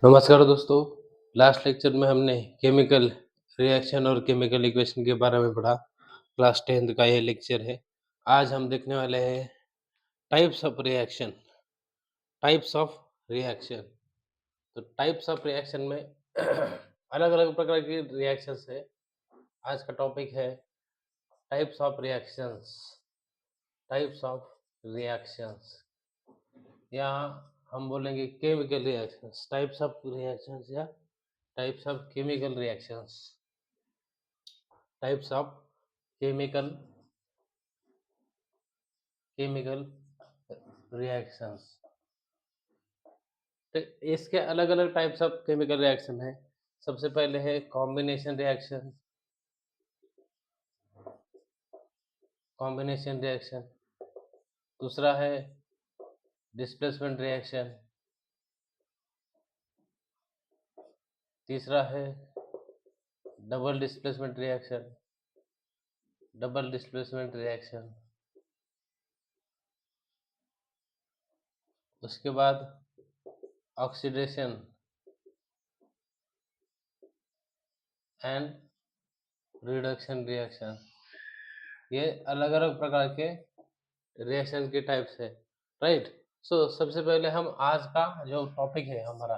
नमस्कार दोस्तों। Last lecture में हमने केमिकल रिएक्शन और केमिकल इक्वेशन के बारे में पढ़ा। क्लास 10th का ये लेक्चर है। आज हम देखने वाले हैं types of reaction. Types of reaction. तो टाइप्स ऑफ रिएक्शन में अलग-अलग प्रकार की रिएक्शंस है। आज का टॉपिक है types of reactions. Types of reactions या हम बोलेंगे chemical reactions. Types of reactions या types of chemical reactions. Types of chemical chemical reactions. तो इसके अलग अलग टाइप्स ऑफ केमिकल रिएक्शन है। सबसे पहले है कॉम्बिनेशन रिएक्शन। Combination reaction. दूसरा है डिस्प्लेसमेंट रिएक्शन। तीसरा है double displacement reaction. Double displacement reaction. उसके बाद ऑक्सीडेशन एंड रिडक्शन रिएक्शन। ये अलग अलग प्रकार के रिएक्शन के टाइप्स है, राइट। सो सबसे पहले हम आज का जो टॉपिक है हमारा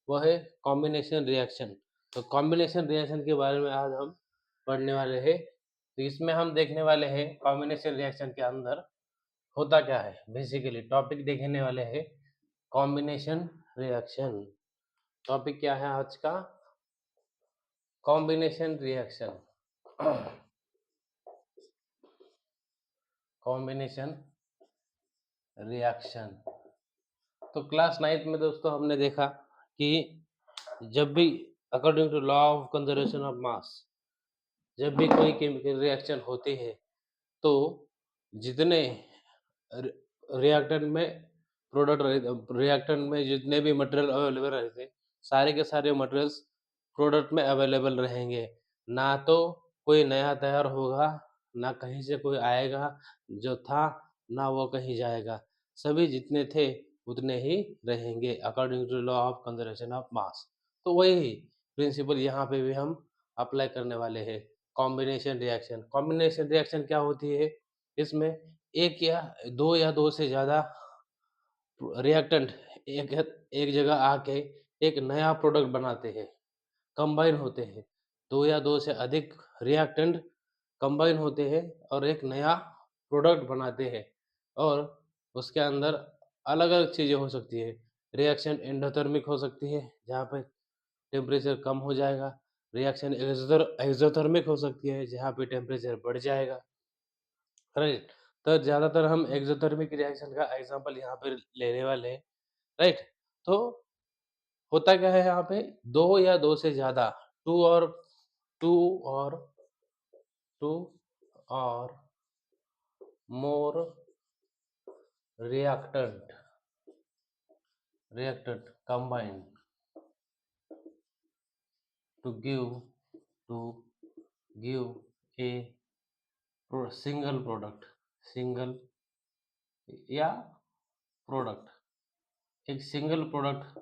वो है कॉम्बिनेशन रिएक्शन। तो कॉम्बिनेशन रिएक्शन के बारे में आज हम पढ़ने वाले हैं। तो इसमें हम देखने वाले हैं कॉम्बिनेशन रिएक्शन के अंदर होता क्या है। बेसिकली टॉपिक देखने वाले हैं कॉम्बिनेशन रिएक्शन। टॉपिक क्या है आज का? Combination reaction. Combination reaction. तो क्लास 9th में दोस्तों हमने देखा कि जब भी according to law of conservation of mass जब भी कोई केमिकल रिएक्शन होती है तो जितने रिएक्टेंट में रिएक्टेंट में जितने भी मटेरियल अवेलेबल रहते हैं सारे के सारे मटेरियल्स प्रोडक्ट में अवेलेबल रहेंगे। ना तो कोई नया तैयार होगा, ना कहीं से कोई आएगा जो था, ना वो कहीं जाएगा। सभी जितने थे उतने ही रहेंगे according to law of conservation of mass. तो वही प्रिंसिपल यहाँ पे भी हम अप्लाई करने वाले हैं। Combination reaction. कॉम्बिनेशन रिएक्शन क्या होती है? इसमें एक या दो से ज़्यादा रिएक्टेंट एक एक जगह आके एक नया प्रोडक्ट बनाते हैं, कंबाइन होते हैं। 2 या 2 से अधिक रिएक्टेंट कंबाइन होते हैं और एक नया प्रोडक्ट बनाते हैं। और उसके अंदर अलग-अलग चीज़ें हो सकती है। रिएक्शन एंडोथर्मिक हो सकती है, जहाँ पे टेम्परेचर कम हो जाएगा। रिएक्शन एक्ज़ोथर्मिक हो सकती है, जहाँ पे टेम्परेचर बढ़ जाएगा, राइट। तो ज़्यादातर हम एक्ज़ोथर्मिक रिएक्शन का एग्ज़ाम्पल यहाँ पे लेने वाले हैं, राइट। तो होता क्या है यहाँ पे 2 या 2 से ज़्यादा 2 और 2 और 2 और more reactant combine to give a single product। single या प्रोडक्ट एक सिंगल प्रोडक्ट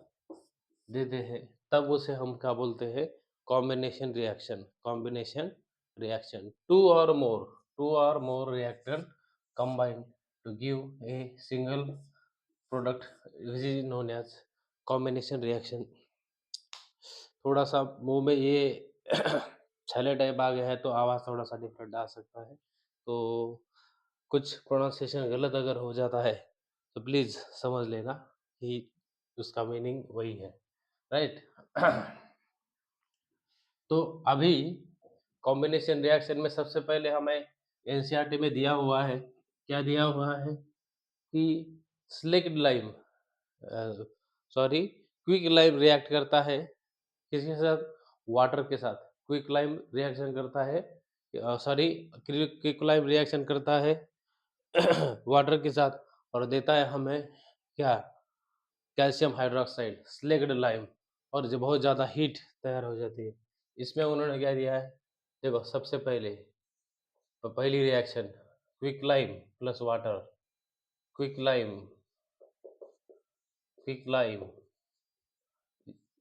देते हैं तब उसे हम क्या बोलते हैं? Combination reaction. Combination reaction. Two और more reactor combine to give a single product which is known as combination reaction. थोड़ा सा मुंह में ये छाले टाइप आ गया है तो आवाज़ थोड़ा सा डिफरेंट आ सकता है। तो कुछ प्रोनाउंसिएशन गलत अगर हो जाता है तो प्लीज़ समझ लेना कि उसका मीनिंग वही है, राइट। तो अभी कॉम्बिनेशन रिएक्शन में सबसे पहले हमें एनसीईआरटी में दिया हुआ है, क्या दिया हुआ है कि slaked lime sorry quick lime react करता है किसके साथ? वाटर के साथ। क्विक लाइम रिएक्शन करता है सॉरी क्विक लाइम रिएक्शन करता है वाटर के साथ और देता है हमें क्या? Calcium hydroxide, slaked lime. और जो बहुत ज़्यादा हीट तैयार हो जाती है। इसमें उन्होंने क्या दिया है? देखो सबसे पहले तो पहली reaction quick lime plus water. Quick lime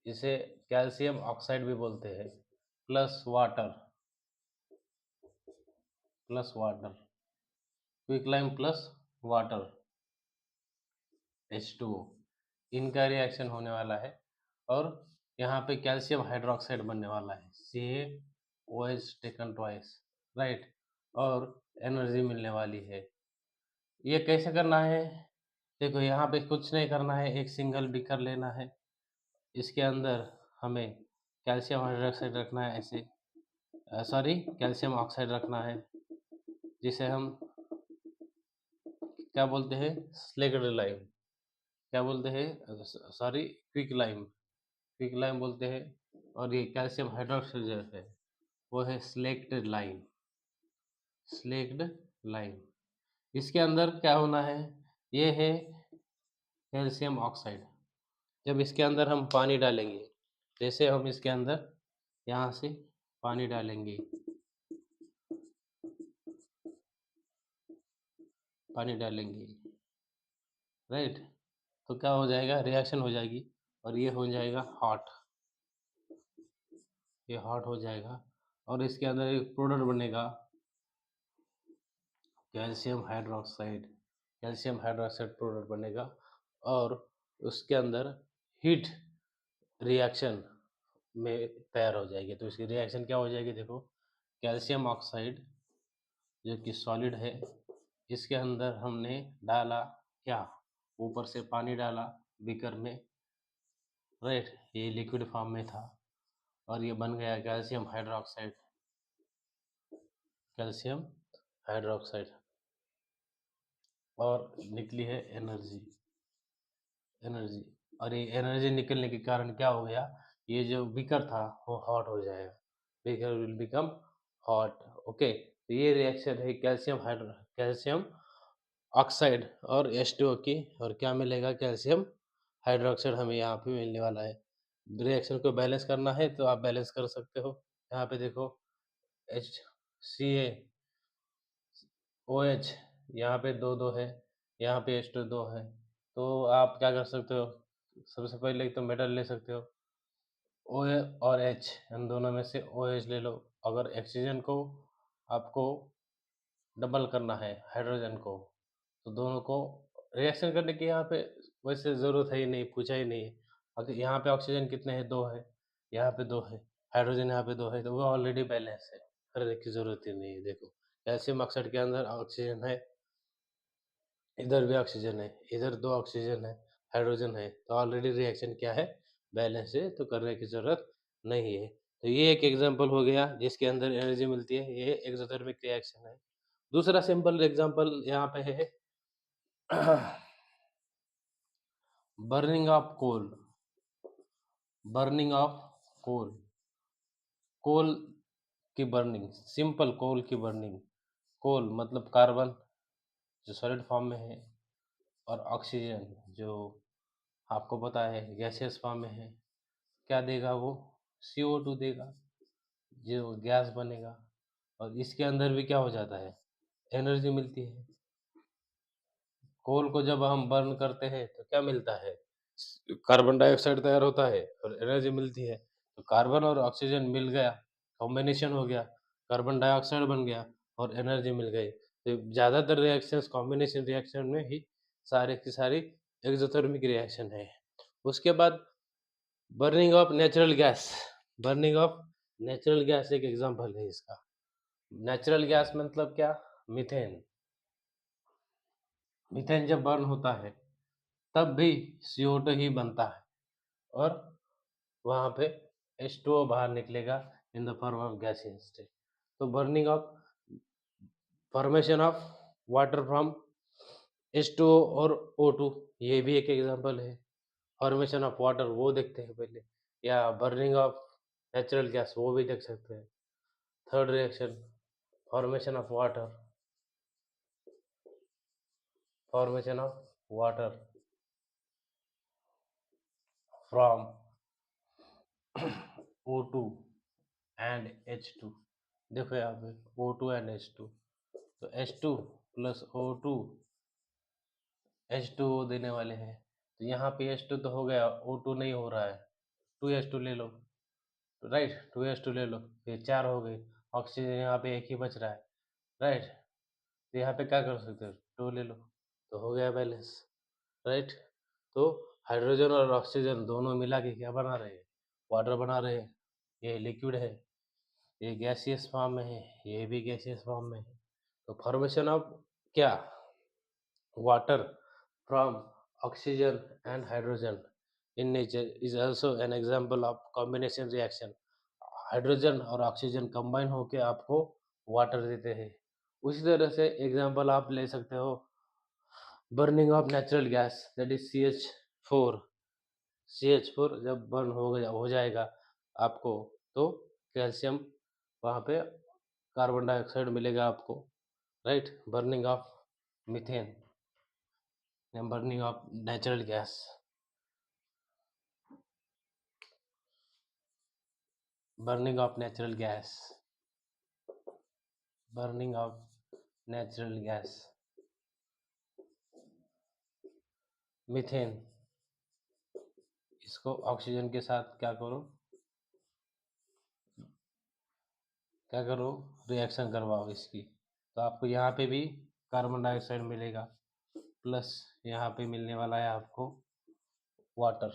इसे कैल्शियम ऑक्साइड भी बोलते हैं, plus water, quicklime plus water H2O, इनका रिएक्शन होने वाला है और यहाँ पे कैल्शियम हाइड्रोक्साइड बनने वाला है, CaOH टेकन ट्वाइस, राइट, और एनर्जी मिलने वाली है। ये कैसे करना है? देखो यहाँ पे कुछ नहीं करना है, एक सिंगल बीकर लेना है, इसके अंदर हमें कैल्शियम हाइड्रोक्साइड रखना है, ऐसे सॉरी कैल्शियम ऑक्साइड रखना है, जिसे हम क्या बोलते हैं, स्लेक्ड लाइम, क्या बोलते हैं, सॉरी क्विक लाइम बोलते हैं, और ये कैल्शियम हाइड्रोक्साइड जो है वो है स्लेक्ड लाइम। इसके अंदर क्या होना है, ये है कैल्शियम ऑक्साइड। जब इसके अंदर हम पानी डालेंगे, जैसे हम इसके अंदर यहाँ से पानी डालेंगे, राइट, तो क्या हो जाएगा, रिएक्शन हो जाएगी और ये हो जाएगा हॉट, ये हॉट हो जाएगा और इसके अंदर एक प्रोडक्ट बनेगा कैल्शियम हाइड्रोक्साइड प्रोडक्ट बनेगा और उसके अंदर हीट रिएक्शन में तैयार हो जाएगी। तो इसकी रिएक्शन क्या हो जाएगी, देखो कैल्शियम ऑक्साइड जो कि सॉलिड है, इसके अंदर हमने डाला क्या, ऊपर से पानी डाला बीकर में, राइट, ये लिक्विड फॉर्म में था और ये बन गया कैल्शियम हाइड्रोक्साइड और निकली है एनर्जी, और ये एनर्जी निकलने के कारण क्या हो गया, ये जो बीकर था वो हॉट हो जाएगा, beaker will become hot. Okay, तो ये रिएक्शन है कैल्शियम ऑक्साइड और H2O की, और क्या मिलेगा, कैल्शियम हाइड्रोक्साइड हमें यहाँ पे मिलने वाला है। रिएक्शन को बैलेंस करना है तो आप बैलेंस कर सकते हो, यहाँ पे देखो HCaOH यहाँ पे दो है, यहाँ पे H2 दो है, तो आप क्या कर सकते हो, सबसे पहले तो मेटल ले सकते हो, O और H, इन दोनों में से OH ले लो। अगर ऑक्सीजन को आपको डबल करना है हाइड्रोजन को, तो दोनों को रिएक्शन करने की यहाँ पे वैसे ज़रूरत है ही नहीं, पूछा ही नहीं है। अगर यहाँ पे ऑक्सीजन कितने हैं, दो है, यहाँ पे दो है, हाइड्रोजन यहाँ पे दो है, तो वो ऑलरेडी बैलेंस है, करने की ज़रूरत ही नहीं है। देखो कैल्शियम ऑक्साइड के अंदर ऑक्सीजन है, इधर भी ऑक्सीजन है, इधर दो ऑक्सीजन है, हाइड्रोजन है, तो ऑलरेडी रिएक्शन क्या है, बैलेंस है, तो करने की ज़रूरत नहीं है। तो ये एक एग्जांपल हो गया जिसके अंदर एनर्जी मिलती है, ये एक्सोथर्मिक रिएक्शन है। दूसरा सिंपल एग्जांपल यहाँ पे है burning of coal, burning of coal, coal की बर्निंग, सिंपल कोल की बर्निंग, कोल मतलब कार्बन जो सॉलिड फॉर्म में है, और ऑक्सीजन जो आपको पता है गैसियस फॉर्म में है, क्या देगा वो, CO2 देगा, जो गैस बनेगा, और इसके अंदर भी क्या हो जाता है, एनर्जी मिलती है। कोल को जब हम बर्न करते हैं तो क्या मिलता है, कार्बन डाइऑक्साइड तैयार होता है और एनर्जी मिलती है। तो कार्बन और ऑक्सीजन मिल गया, कॉम्बिनेशन हो गया, कार्बन डाइऑक्साइड बन गया और एनर्जी मिल गई। तो ज़्यादातर रिएक्शंस कॉम्बिनेशन रिएक्शन में ही सारी की सारी एक्सोथर्मिक रिएक्शन है। उसके बाद burning of natural gas, burning of natural gas एक एग्जांपल है इसका। नेचुरल गैस मतलब क्या, मीथेन, मीथेन जब बर्न होता है तब भी CO2 ही बनता है और वहाँ पे H2O बाहर निकलेगा in the form of gaseous state. तो burning of formation of water from H2O और O2, ये भी एक एग्जांपल है। फॉर्मेशन ऑफ वाटर वो देखते हैं पहले, या बर्निंग ऑफ नेचुरल गैस वो भी देख सकते हैं। Third reaction, formation of water from O2 and H2। देखो यहाँ पे O2 एंड H2, तो H2 प्लस O2 H2O देने वाले हैं, तो यहाँ पे H2 तो हो गया, O2 नहीं हो रहा है, 2s2 ले लो, राइट, 2s2 ले लो, ये 4 हो गए, ऑक्सीजन यहाँ पे एक ही बच रहा है, राइट, तो यहाँ पे क्या कर सकते हो, 2 ले लो, तो हो गया बैलेंस, राइट। तो हाइड्रोजन और ऑक्सीजन दोनों मिला के क्या बना रहे हैं, वाटर बना रहे हैं। ये लिक्विड है, ये गैसियस फॉर्म में है, ये भी गैसियस फॉर्म में है। तो फॉर्मेशन ऑफ क्या, water from oxygen and hydrogen in nature is also an example of combination reaction. Hydrogen और ऑक्सीजन कंबाइन होके आपको वाटर देते हैं। उसी तरह से एग्जांपल आप ले सकते हो burning of natural gas, that is CH4। CH4 जब बर्न हो जाएगा आपको, तो कैल्शियम वहाँ पे कार्बन डाइऑक्साइड मिलेगा आपको, right. Burning of methane, burning of natural gas, burning of natural gas, burning of natural gas, methane, इसको ऑक्सीजन के साथ क्या करो, रिएक्शन करवाओ इसकी, तो आपको यहाँ पे भी कार्बन डाइऑक्साइड मिलेगा, प्लस यहाँ पे मिलने वाला है आपको वाटर,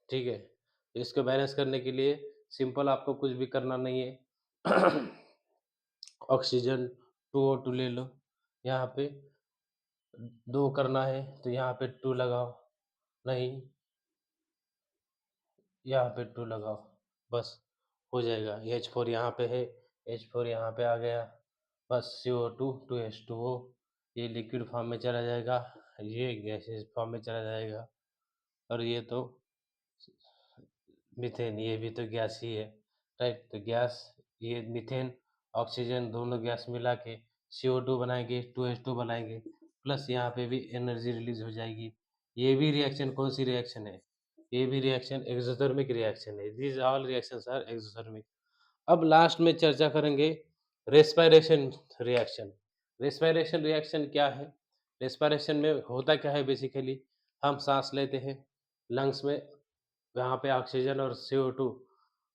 ठीक है। तो इसको बैलेंस करने के लिए सिंपल आपको कुछ भी करना नहीं है। ऑक्सीजन 2O2 ले लो, यहाँ पे 2 करना है तो यहाँ पे 2 लगाओ, नहीं यहाँ पे 2 लगाओ, बस हो जाएगा। H4 यहाँ पे है, H4 यहाँ पे आ गया, बस CO2 2H2O, ये लिक्विड फॉर्म में चला जाएगा, ये गैसेस फॉर्म में चला जाएगा, और ये तो मीथेन, ये भी तो गैस ही है, राइट। तो गैस, ये मीथेन ऑक्सीजन दोनों गैस मिला के CO2 बनाएंगे, 2H2 बनाएंगे, प्लस यहाँ पे भी एनर्जी रिलीज हो जाएगी। ये भी रिएक्शन कौन सी रिएक्शन है, ये भी रिएक्शन एक्सोथर्मिक रिएक्शन है। These all reactions are exothermic. अब लास्ट में चर्चा करेंगे रेस्पिरेशन रिएक्शन। रेस्पिरेशन रिएक्शन क्या है, रेस्पिरेशन में होता क्या है, बेसिकली हम सांस लेते हैं लंग्स में, वहाँ पे ऑक्सीजन और CO2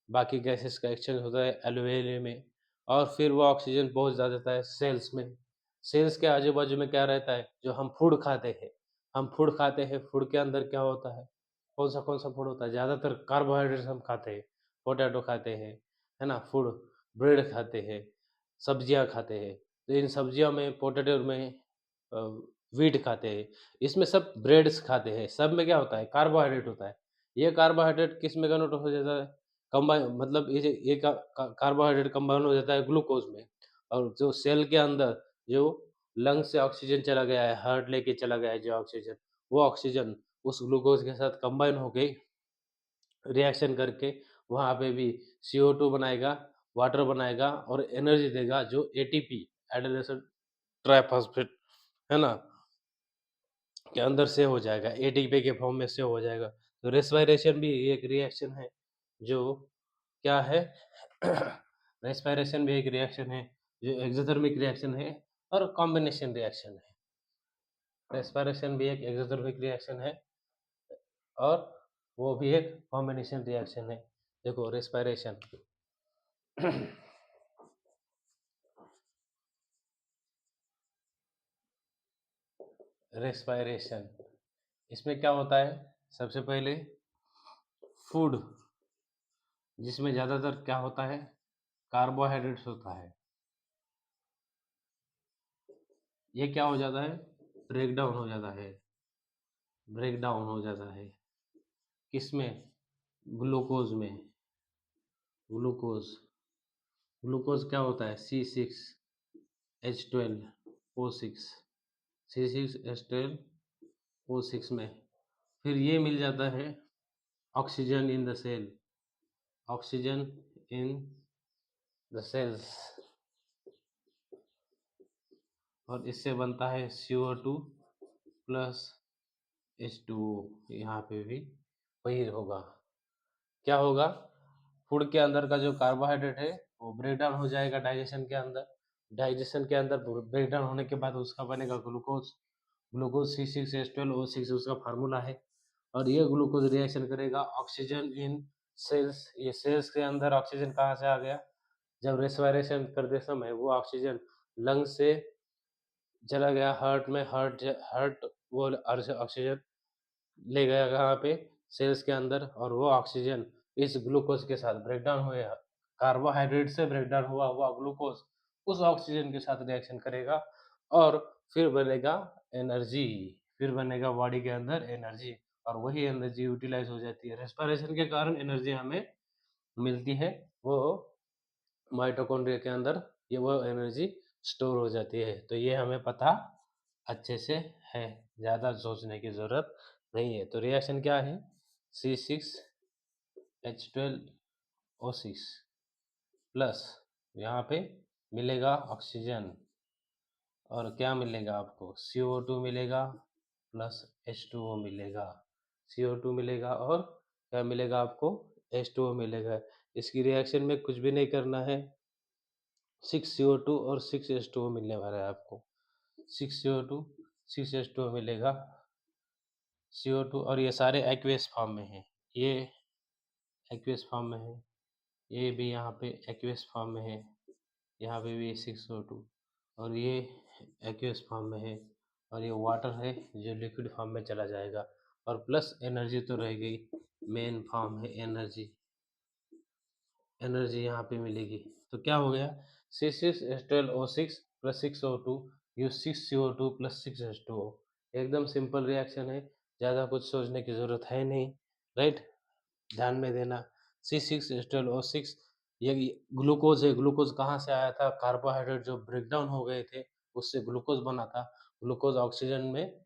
बाकी गैसेस का एक्सचेंज होता है एल्वेली में, और फिर वो ऑक्सीजन पहुँच जाता है सेल्स में। सेल्स के आजू-बाजू में क्या रहता है, जो हम फूड खाते हैं, हम फूड खाते हैं, फूड के अंदर क्या होता है, कौन-सा फूड होता है? ज़्यादातर कार्बोहाइड्रेट्स हम खाते हैं, पोटैटो खाते हैं, है ना? फूड, ब्रेड खाते हैं, सब्जियाँ खाते हैं। तो इन सब्जियों में, पोटैटो में अ, व्हीट खाते हैं, इसमें सब ब्रेड्स खाते हैं, सब में क्या होता है? कार्बोहाइड्रेट होता है। ये कार्बोहाइड्रेट किस में कन्वर्ट हो जाता है? कंबाइन, मतलब ये कार्बोहाइड्रेट कंबाइन हो जाता है ग्लूकोज़ में, और जो सेल के अंदर जो लंग्स से ऑक्सीजन चला गया है, हार्ट लेके चला गया है जो ऑक्सीजन, वो ऑक्सीजन उस ग्लूकोज़ के साथ कंबाइन होके रिएक्शन करके वहाँ पे भी CO2 बनाएगा, वाटर बनाएगा और एनर्जी देगा, जो एटीपी, एडेनोसिन ट्राइफॉस्फेट, है ना? के अंदर सेव हो जाएगा, एटीपी के फॉर्म में सेव हो जाएगा। तो रेस्पिरेशन भी एक रिएक्शन है, जो क्या है, रेस्पिरेशन भी एक रिएक्शन है, जो एक्ज़ोथर्मिक रिएक्शन है और कॉम्बिनेशन रिएक्शन है। रेस्पिरेशन भी एक एक्ज़ोथर्मिक रिएक्शन है, और वो भी एक कॉम्बिनेशन रिएक्शन है। देखो रेस्पिरेशन, रेस्पिरेशन, इसमें क्या होता है, सबसे पहले फूड, जिसमें ज़्यादातर क्या होता है, कार्बोहाइड्रेट्स होता है, ये क्या हो जाता है, ब्रेक डाउन हो जाता है, ब्रेक डाउन हो जाता है, किसमें, ग्लूकोज में, ग्लूकोज, ग्लूकोज क्या होता है, C6H12O6, C6H12O6 में, फिर ये मिल जाता है oxygen in the cell, oxygen in the cells, और इससे बनता है CO2 प्लस H2O, यहाँ पे भी वही होगा, क्या होगा, फूड के अंदर का जो कार्बोहाइड्रेट है वो ब्रेक डाउन हो जाएगा डाइजेशन के अंदर, डाइजेशन के अंदर ब्रेक डाउन होने के बाद उसका बनेगा ग्लूकोज, ग्लूकोज C6H12O6 उसका फार्मूला है, और ये ग्लूकोज रिएक्शन करेगा ऑक्सीजन इन ये सेल्स के अंदर ऑक्सीजन कहाँ से आ गया? जब रेस्पिरेशन करते समय वो ऑक्सीजन लंग्स से चला गया हार्ट में, हार्ट वो ऑक्सीजन ले गया कहाँ पे? सेल्स के अंदर, और वो ऑक्सीजन इस ग्लूकोज़ के साथ ब्रेकडाउन हुए कार्बोहाइड्रेट से ब्रेकडाउन हुआ हुआ ग्लूकोज़ उस ऑक्सीजन के साथ रिएक्शन करेगा और फिर बनेगा एनर्जी, फिर बनेगा बॉडी के अंदर एनर्जी, और वही एनर्जी यूटिलाइज़ हो जाती है। रेस्पिरेशन के कारण एनर्जी हमें मिलती है, वो माइटोकॉन्ड्रिया के अंदर ये वो एनर्जी स्टोर हो जाती है। तो ये हमें पता अच्छे से है, ज़्यादा सोचने की ज़रूरत नहीं है। तो रिएक्शन क्या है? C6H12O6 प्लस यहाँ पे मिलेगा ऑक्सीजन, और क्या मिलेगा आपको? CO2 मिलेगा प्लस H2O मिलेगा। CO2 मिलेगा और क्या मिलेगा आपको? H2O मिलेगा। इसकी रिएक्शन में कुछ भी नहीं करना है, 6CO2 और 6H2O मिलने वाला है आपको। 6CO2, 6H2O मिलेगा, CO2, और ये सारे एक्वियस फॉर्म में हैं। ये एक्वियस फॉर्म में है, ये भी यहाँ पे एक्वियस फॉर्म में है, यहाँ पे भी 6O2, और ये एक्वियस फॉर्म में है, और ये वाटर है जो लिक्विड फॉर्म में चला जाएगा, और प्लस एनर्जी तो रह गई, मेन फॉर्म है एनर्जी, एनर्जी यहाँ पे मिलेगी। तो क्या हो गया? C6H12O6 plus 6O2 you 6CO2 plus 6H2O। एकदम सिंपल रिएक्शन है, ज़्यादा कुछ सोचने की ज़रूरत है नहीं, राइट? ध्यान में देना, C6H12O6 ये ग्लूकोज़ है। ग्लूकोज़ कहाँ से आया था? कार्बोहाइड्रेट जो ब्रेकडाउन हो गए थे, उससे ग्लूकोज़ बना था। ग्लूकोज़ ऑक्सीजन में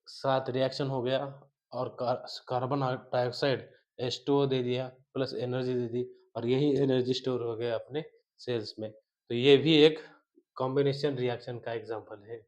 साथ रिएक्शन हो गया और कार्बन डाइऑक्साइड H2O दे दिया, प्लस एनर्जी दे दी, और यही एनर्जी स्टोर हो गया अपने सेल्स में। तो ये भी एक कॉम्बिनेशन रिएक्शन का एग्ज़ाम्पल है।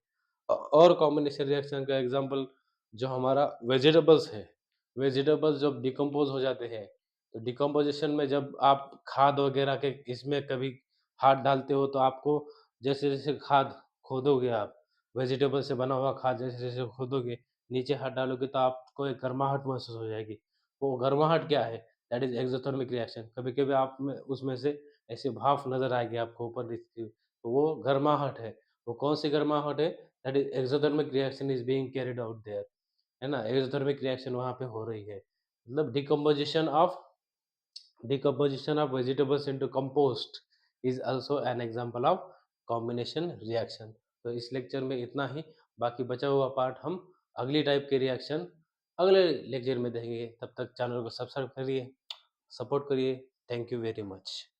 और कॉम्बिनेशन रिएक्शन का एग्ज़ाम्पल जो हमारा वेजिटेबल्स है, वेजिटेबल्स जब डिकम्पोज़ हो जाते हैं, तो डिकम्पोज़िशन में जब आप खाद वगैरह के इसमें कभी हाथ डालते हो, तो आपको जैसे-जैसे खाद खोदोगे आप, वेजिटेबल से बना हुआ खाद जैसे-जैसे खोदोगे, नीचे हाथ डालोगे, तो आपको एक गर्माहट महसूस हो जाएगी। वो गर्माहट क्या है? That is exothermic reaction. कभी-कभी आप में उसमें से ऐसी भाप नज़र आएगी आपको ऊपर दिखती हुई, तो वो गर्माहट है। वो कौन-सी गर्माहट है? That is exothermic reaction is being carried out there, है ना? एक्ज़ोथर्मिक रिएक्शन वहाँ पे हो रही है। मतलब decomposition of vegetables into compost is also an example of combination reaction। तो इस लेक्चर में इतना ही, बाकी बचा हुआ पार्ट हम अगली टाइप के रिएक्शन अगले लेक्चर में देखेंगे। तब तक चैनल को सब्सक्राइब करिए, सपोर्ट करिए। Thank you very much.